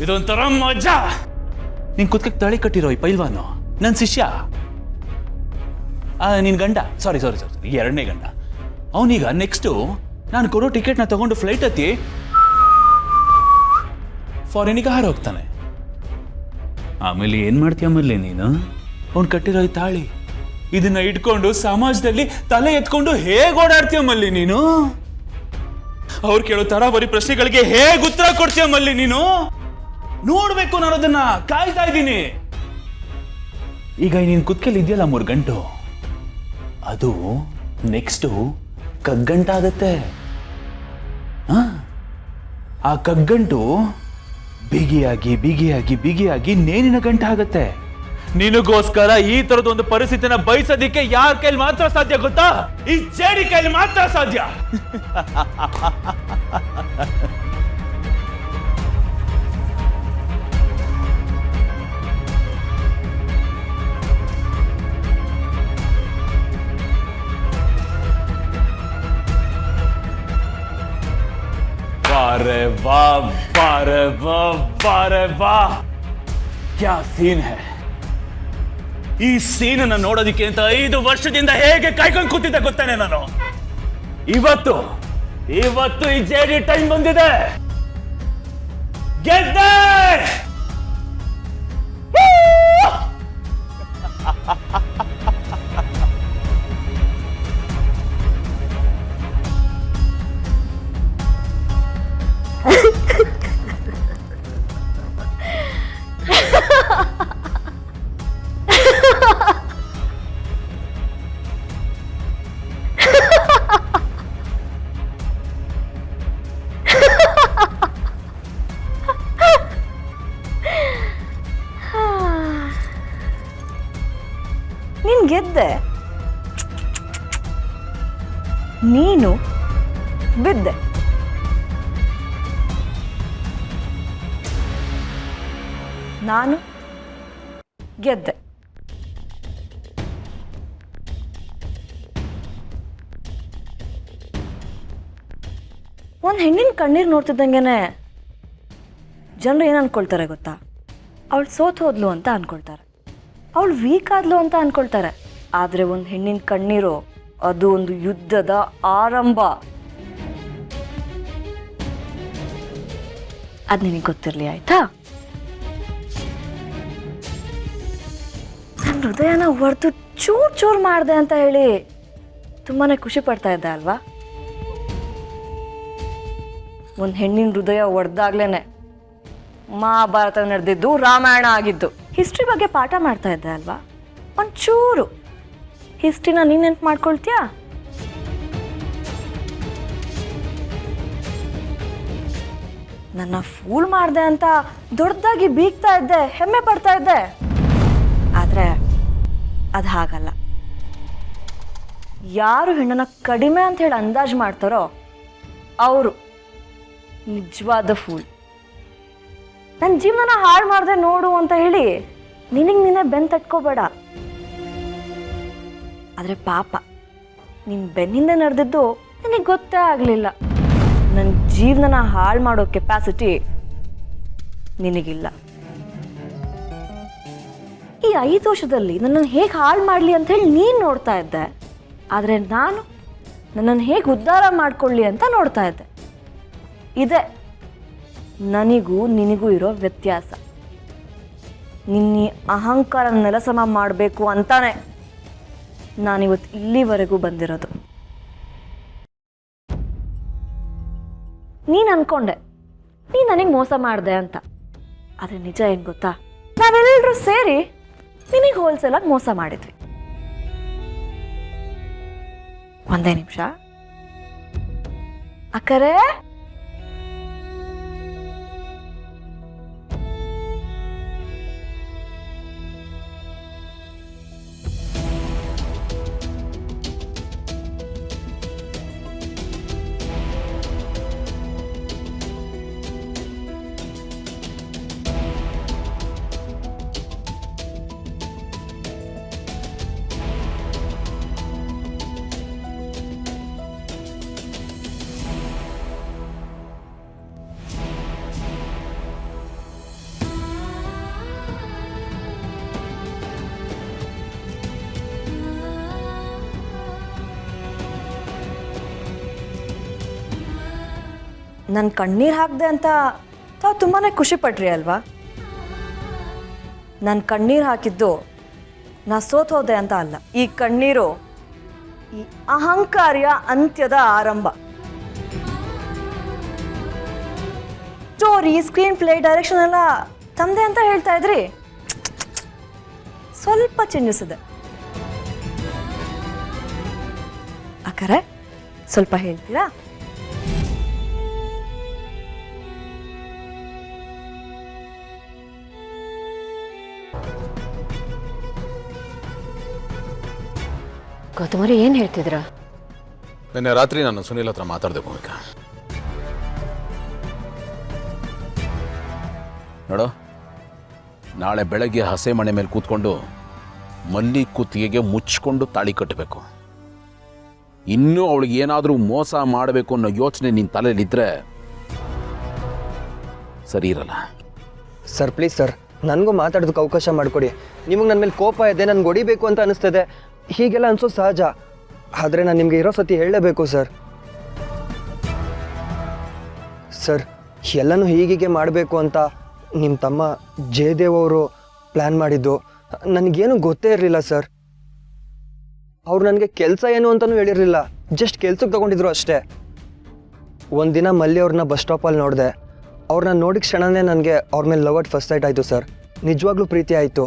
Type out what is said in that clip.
ಇದೊಂಥರ ಮಜಾ. ನೀನ್ ಕುತ್ಕಕ್ಕೆ ತಾಳಿ ಕಟ್ಟಿರೋ ಈ ಪೈಲ್ವಾನು ನನ್ನ ಶಿಷ್ಯ, ನಿನ್ ಗಂಡ, ಸಾರಿ ಎರಡನೇ ಗಂಡ. ಅವನೀಗ ನೆಕ್ಸ್ಟು ನಾನು ಕೊಡೋ ಟಿಕೆಟ್ನ ತಗೊಂಡು ಫ್ಲೈಟ್ ಹತ್ತಿ ಫಾರಿನಿಗೆ ಹಾರೋಗ್ತಾನೆ. ಆಮೇಲೆ ಏನ್ ಮಾಡ್ತೀಯ ಮಲ್ಲಿ ನೀನು? ಅವ್ನು ಕಟ್ಟಿರೋ ಈ ತಾಳಿ ಇದನ್ನ ಇಟ್ಕೊಂಡು ಸಮಾಜದಲ್ಲಿ ತಲೆ ಎತ್ಕೊಂಡು ಹೇಗೆ ಓಡಾಡ್ತೀಯ ಮಲ್ಲಿ ನೀನು? ಅವ್ರು ಕೇಳೋ ತರಾವರಿ ಪ್ರಶ್ನೆಗಳಿಗೆ ಹೇಗೆ ಉತ್ತರ ಕೊಡ್ತೀಯ ಮಲ್ಲಿ ನೀನು? ನೋಡ್ಬೇಕು, ನಾನು ಅದನ್ನ ಕಾಯ್ತಾ ಇದ್ದೀನಿ. ಈಗ ನೀನ್ ಕುತ್ಕೆಲ್ಲಿ ಇದೆಯಲ್ಲ 3 ಗಂಟು, ಅದು ನೆಕ್ಸ್ಟು ಕಗ್ಗಂಟಾಗತ್ತೆ. ಆ ಕಗ್ಗಂಟು ಬಿಗಿಯಾಗಿ ಬಿಗಿಯಾಗಿ ಬಿಗಿಯಾಗಿ ನೇಣಿನ ಗಂಟಾಗತ್ತೆ. ನಿನಗೋಸ್ಕರ ಈ ತರದೊಂದು ಪರಿಸ್ಥಿತಿನ ಬಯಸೋದಿಕ್ಕೆ ಯಾರ ಕೈಲಿ ಮಾತ್ರ ಸಾಧ್ಯ ಗೊತ್ತಾ? ಈ ಜೇಡಿ ಕೈಲಿ ಮಾತ್ರ ಸಾಧ್ಯ. वारे वाह, वारे वाह, वारे वाह, क्या सीन है. ಈ ಸೀನನ್ನ ನೋಡೋದಿಕ್ಕೆ ಅಂತ 5 ವರ್ಷದಿಂದ ಹೇಗೆ ಕಾಯ್ಕೊಂಡು ಕೂತಿದ್ದೆ ಗೊತ್ತಾನೆ ನಾನು. ಇವತ್ತು ಈ ಜೇಡಿ ಟೈಮ್ ಬಂದಿದೆ. ಗೆದ್ದೆ. ನೀನ್ ಗೆದ್ದೆ, ನೀನು ಬಿದ್ದೆ. ನಾನು ಗೆದ್ದೆ. ಒಂದು ಹೆಣ್ಣಿನ ಕಣ್ಣೀರು ನೋಡ್ತಿದ್ದಂಗೆನೆ ಜನರು ಏನು ಅನ್ಕೊಳ್ತಾರೆ ಗೊತ್ತಾ? ಅವಳು ಸೋತ್ ಹೋದ್ಲು ಅಂತ ಅನ್ಕೊಳ್ತಾರೆ, ಅವಳು ವೀಕ್ ಆದ್ಲು ಅಂತ ಅನ್ಕೊಳ್ತಾರೆ. ಆದರೆ ಒಂದು ಹೆಣ್ಣಿನ ಕಣ್ಣೀರು ಅದು ಒಂದು ಯುದ್ಧದ ಆರಂಭ. ಅದು ನಿನಗೆ ಗೊತ್ತಿರಲಿ, ಆಯ್ತಾ? ನನ್ನ ಹೃದಯನ ಹೊಡೆದು ಚೂರು ಮಾಡಿದೆ ಅಂತ ಹೇಳಿ ತುಂಬಾನೇ ಖುಷಿ ಪಡ್ತಾ ಇದ್ದೆ ಅಲ್ವಾ? ಒಂದು ಹೆಣ್ಣಿನ ಹೃದಯ ಒಡೆದಾಗ್ಲೇನೆ ಮಹಾಭಾರತ ನಡೆದಿದ್ದು, ರಾಮಾಯಣ ಆಗಿದ್ದು. ಹಿಸ್ಟ್ರಿ ಬಗ್ಗೆ ಪಾಠ ಮಾಡ್ತಾ ಇದ್ದೆ ಅಲ್ವಾ? ಒಂಚೂರು ಹಿಸ್ಟ್ರಿನ ನೀನು ನೆನ್ಪು ಮಾಡ್ಕೊಳ್ತೀಯಾ? ನನ್ನ ಫೂಲ್ ಮಾಡಿದೆ ಅಂತ ದೊಡ್ಡದಾಗಿ ಬೀಗ್ತಾ ಇದ್ದೆ, ಹೆಮ್ಮೆ ಪಡ್ತಾ ಇದ್ದೆ. ಆದರೆ ಅದು ಹಾಗಲ್ಲ. ಯಾರು ಹೆಣ್ಣನ್ನು ಕಡಿಮೆ ಅಂತ ಹೇಳಿ ಅಂದಾಜು ಮಾಡ್ತಾರೋ ಅವರು ನಿಜವಾದ ಫೂಲ್. ನನ್ನ ಜೀವನ ಹಾಳು ಮಾಡಿದೆ ನೋಡು ಅಂತ ಹೇಳಿ ನಿನಗೆ ನೀನೇ ಬೆನ್ನು ತಟ್ಕೋಬೇಡ. ಆದರೆ ಪಾಪ, ನಿನ್ನ ಬೆನ್ನಿಂದ ನಡೆದಿದ್ದು ನನಗೆ ಗೊತ್ತೇ ಆಗಲಿಲ್ಲ. ನನ್ನ ಜೀವನ ಹಾಳು ಮಾಡೋ ಕೆಪಾಸಿಟಿ ನಿನಗಿಲ್ಲ. ಈ 5 ವರ್ಷದಲ್ಲಿ ನನ್ನನ್ನು ಹೇಗೆ ಹಾಳು ಮಾಡಲಿ ಅಂತ ಹೇಳಿ ನೀನು ನೋಡ್ತಾ ಇದ್ದೆ, ಆದರೆ ನಾನು ನನ್ನನ್ನು ಹೇಗೆ ಉದ್ಧಾರ ಮಾಡ್ಕೊಳ್ಳಿ ಅಂತ ನೋಡ್ತಾ ಇದ್ದೆ. ಇದೆ ನನಗೂ ನಿನಗೂ ಇರೋ ವ್ಯತ್ಯಾಸ. ನಿನ್ನ ಅಹಂಕಾರ ನೆಲಸಮ ಮಾಡಬೇಕು ಅಂತಾನೆ ನಾನಿವತ್ತು ಇಲ್ಲಿವರೆಗೂ ಬಂದಿರೋದು. ನೀನು ಅನ್ಕೊಂಡೆ ನೀನು ನನಗೆ ಮೋಸ ಮಾಡಿದೆ ಅಂತ. ಆದರೆ ನಿಜ ಏನು ಗೊತ್ತಾ? ನಾವೆಲ್ಲರೂ ಸೇರಿ ನಿನಗೆ ಹೋಲ್ಸೇಲಾಗಿ ಮೋಸ ಮಾಡಿದ್ವಿ. ಒಂದೇ ನಿಮಿಷ ಅಕ್ಕರೆ. ನನ್ನ ಕಣ್ಣೀರು ಹಾಕಿದೆ ಅಂತ ತಾವು ತುಂಬಾ ಖುಷಿ ಪಟ್ರಿ ಅಲ್ವಾ? ನನ್ನ ಕಣ್ಣೀರು ಹಾಕಿದ್ದು ನಾ ಸೋತೋದೆ ಅಂತ ಅಲ್ಲ. ಈ ಕಣ್ಣೀರು ಈ ಅಹಂಕಾರಿಯ ಅಂತ್ಯದ ಆರಂಭ. ಸ್ಟೋರಿ, ಸ್ಕ್ರೀನ್ ಪ್ಲೇ, ಡೈರೆಕ್ಷನ್ ಎಲ್ಲ ತಮ್ಮದೇ ಅಂತ ಹೇಳ್ತಾ ಇದ್ರಿ. ಸ್ವಲ್ಪ ಚಿನ್ನಿಸಿದೆ. ಅಕ್ಕರೆ ಸ್ವಲ್ಪ ಹೇಳ್ತೀರಾ? ಗೌತಮರಿ ಏನು ಹೇಳ್ತಿದ್ರ? ನಿನ್ನೆ ರಾತ್ರಿ ನಾನು ಸುನೀಲ್ ಹತ್ರ ಮಾತಾಡಿದೆ ಭೂಮಿಕಾ. ನೋಡು, ನಾಳೆ ಬೆಳಗ್ಗೆ ಹಸೆ ಮನೆ ಮೇಲೆ ಕೂತ್ಕೊಂಡು ಮಲ್ಲಿ ಕುತ್ತಿಗೆಗೆ ಮುಚ್ಕೊಂಡು ತಾಳಿ ಕಟ್ಟಬೇಕು. ಇನ್ನೂ ಅವಳಿಗೆ ಏನಾದರೂ ಮೋಸ ಮಾಡಬೇಕು ಅನ್ನೋ ಯೋಚನೆ ನಿನ್ನ ತಲೆಯಲ್ಲಿದ್ದರೆ ಸರಿ ಇರಲ್ಲ. ಸರ್ ಪ್ಲೀಸ್ ಸರ್, ನನಗೂ ಮಾತಾಡೋದಕ್ಕೆ ಅವಕಾಶ ಮಾಡಿಕೊಡಿ. ನಿಮಗೆ ನನ್ನ ಮೇಲೆ ಕೋಪ ಇದೆ, ನನಗೆ ಹೊಡಿಬೇಕು ಅಂತ ಅನಿಸ್ತದೆ. ಹೀಗೆಲ್ಲ ಅನಿಸೋದು ಸಹಜ. ಆದರೆ ನಾನು ನಿಮಗೆ ಇರೋ ಸತಿ ಹೇಳಲೇಬೇಕು ಸರ್. ಸರ್, ಎಲ್ಲನೂ ಹೀಗೀಗೆ ಮಾಡಬೇಕು ಅಂತ ನಿಮ್ಮ ತಮ್ಮ ಜಯದೇವ್ ಅವರು ಪ್ಲ್ಯಾನ್ ಮಾಡಿದ್ದು ನನಗೇನು ಗೊತ್ತೇ ಇರಲಿಲ್ಲ ಸರ್. ಅವ್ರು ನನಗೆ ಕೆಲಸ ಏನು ಅಂತಲೂ ಹೇಳಿರಲಿಲ್ಲ, ಜಸ್ಟ್ ಕೆಲ್ಸಕ್ಕೆ ತಗೊಂಡಿದ್ರು ಅಷ್ಟೇ. ಒಂದಿನ ಮಲ್ಲಿ ಅವ್ರನ್ನ ಬಸ್ ಸ್ಟಾಪಲ್ಲಿ ನೋಡಿದೆ. ಅವ್ರನ್ನ ನೋಡಿದ ಕ್ಷಣನೇ ನನಗೆ ಅವ್ರ ಮೇಲೆ ಲವ್ ಅಟ್ ಫಸ್ಟ್ ಸೈಟ್ ಆಯಿತು ಸರ್. ನಿಜವಾಗ್ಲೂ ಪ್ರೀತಿ ಆಯಿತು.